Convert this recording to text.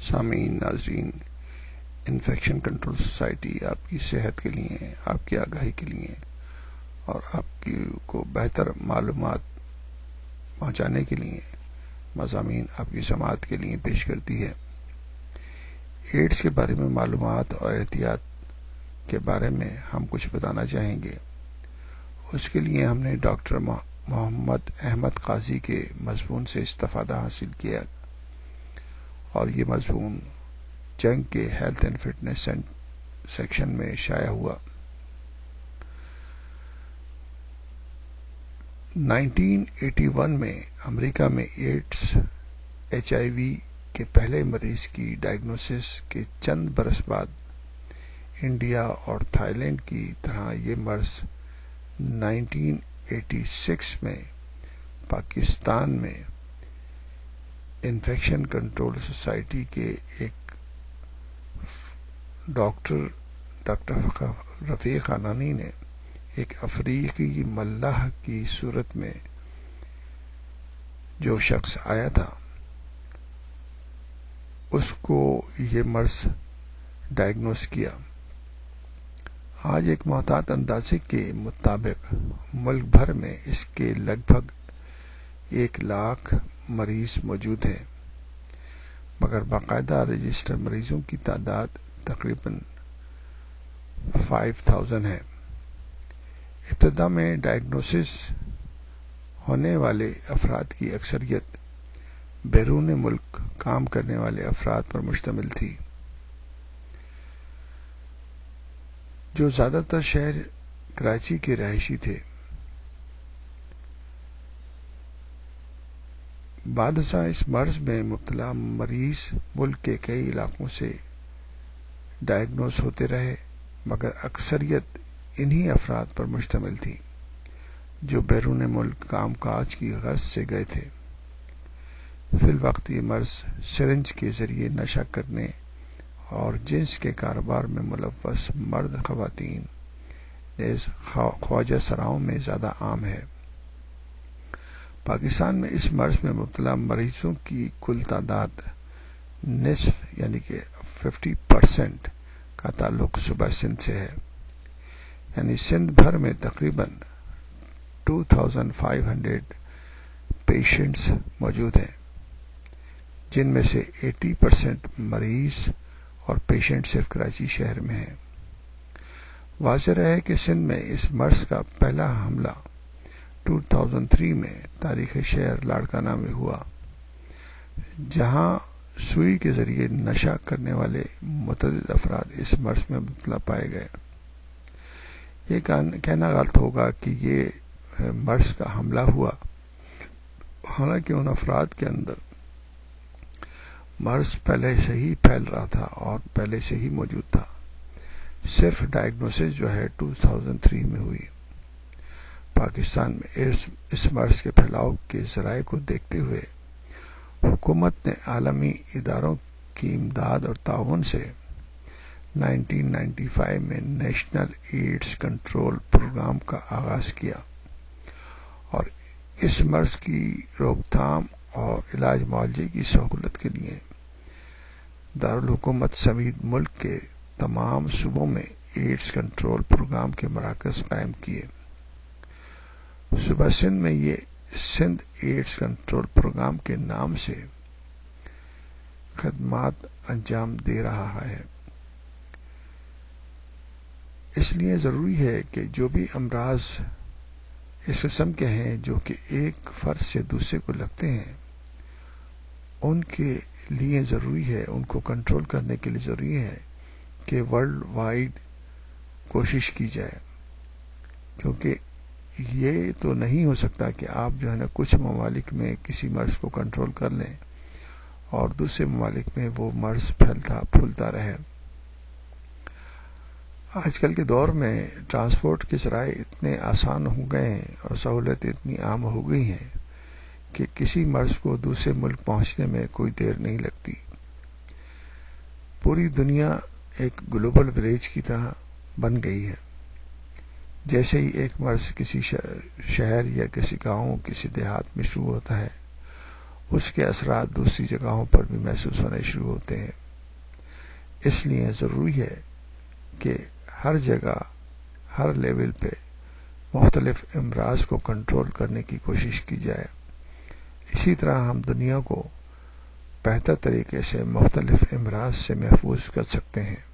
سامعین ناظرین، infection control society آپ کی صحت کے لیے، آپ کی آگاہی کے لیے اور آپ کو بہتر معلومات پہنچانے کے لیے مضامین آپ کی سماعت کے لیے پیش کرتی ہے۔ ایڈز کے بارے میں معلومات اور احتیاط کے بارے میں ہم کچھ بتانا چاہیں گے۔ اس کے لیے ہم نے ڈاکٹر محمد احمد قاضی کے مضمون سے استفادہ حاصل کیا اور یہ مضمون جنگ کے ہیلتھ اینڈ فٹنس سیکشن میں شائع ہوا۔ 1981 میں امریکہ میں ایڈز HIV کے پہلے مریض کی ڈائگنوسس کے چند برس بعد انڈیا اور تھائی لینڈ کی طرح یہ مرض 1986 میں پاکستان میں انفیکشن کنٹرول سوسائٹی کے ایک ڈاکٹر رفیق حنانی نے ایک افریقی ملاح کی صورت میں جو شخص آیا تھا اس کو یہ مرض ڈائگنوس کیا۔ آج ایک محتاط اندازے کے مطابق ملک بھر میں اس کے لگ بھگ 1 لاکھ مریض موجود ہیں، مگر باقاعدہ رجسٹر مریضوں کی تعداد تقریباً 5000 ہے۔ ابتدا میں ڈائگنوسس ہونے والے افراد کی اکثریت بیرون ملک کام کرنے والے افراد پر مشتمل تھی، جو زیادہ تر شہر کراچی کے رہائشی تھے۔ بعد ازاں اس مرض میں مبتلا مریض ملک کے کئی علاقوں سے ڈائگنوز ہوتے رہے، مگر اکثریت انہی افراد پر مشتمل تھی جو بیرون ملک کام کاج کی غرض سے گئے تھے۔ فی الوقت یہ مرض سرنج کے ذریعے نشہ کرنے اور جنس کے کاروبار میں ملوث مرد خواتین نیز خواجہ سراؤں میں زیادہ عام ہے۔ پاکستان میں اس مرض میں مبتلا مریضوں کی کل تعداد نصف یعنی کہ 50% کا تعلق صوبہ سندھ سے ہے، یعنی سندھ بھر میں تقریباً 2500 پیشنٹس موجود ہیں، جن میں سے 80% مریض اور پیشنٹ صرف کراچی شہر میں ہیں۔ واضح رہے کہ سندھ میں اس مرض کا پہلا حملہ 2003 میں تاریخ شہر لاڑکانہ میں ہوا، جہاں سوئی کے ذریعے نشہ کرنے والے متعدد افراد اس مرض میں مبتلا پائے گئے۔ یہ کہنا غلط ہوگا کہ یہ مرض کا حملہ ہوا، حالانکہ ان افراد کے اندر مرض پہلے سے ہی پھیل رہا تھا اور پہلے سے ہی موجود تھا، صرف ڈائگنوسس جو ہے 2003 میں ہوئی۔ پاکستان میں اس مرض کے پھیلاؤ کے ذرائع کو دیکھتے ہوئے حکومت نے عالمی اداروں کی امداد اور تعاون سے 1995 میں نیشنل ایڈز کنٹرول پروگرام کا آغاز کیا اور اس مرض کی روک تھام اور علاج معالجے کی سہولت کے لیے دارالحکومت سمیت ملک کے تمام صوبوں میں ایڈز کنٹرول پروگرام کے مراکز قائم کیے۔ صوبہ سندھ میں یہ سندھ ایڈز کنٹرول پروگرام کے نام سے خدمات انجام دے رہا ہے۔ اس لیے ضروری ہے کہ جو بھی امراض اس قسم کے ہیں جو کہ ایک فرد سے دوسرے کو لگتے ہیں، ان کے لیے ضروری ہے، ان کو کنٹرول کرنے کے لیے ضروری ہے کہ ورلڈ وائڈ کوشش کی جائے، کیونکہ یہ تو نہیں ہو سکتا کہ آپ جو ہے نا کچھ ممالک میں کسی مرض کو کنٹرول کر لیں اور دوسرے ممالک میں وہ مرض پھولتا رہے۔ آج کل کے دور میں ٹرانسپورٹ کے ذرائع اتنے آسان ہو گئے ہیں اور سہولتیں اتنی عام ہو گئی ہیں کہ کسی مرض کو دوسرے ملک پہنچنے میں کوئی دیر نہیں لگتی۔ پوری دنیا ایک گلوبل ولیج کی طرح بن گئی ہے۔ جیسے ہی ایک مرض کسی شہر یا کسی گاؤں کسی دیہات میں شروع ہوتا ہے، اس کے اثرات دوسری جگہوں پر بھی محسوس ہونے شروع ہوتے ہیں۔ اس لیے ضروری ہے کہ ہر جگہ ہر لیول پہ مختلف امراض کو کنٹرول کرنے کی کوشش کی جائے۔ اسی طرح ہم دنیا کو بہتر طریقے سے مختلف امراض سے محفوظ کر سکتے ہیں۔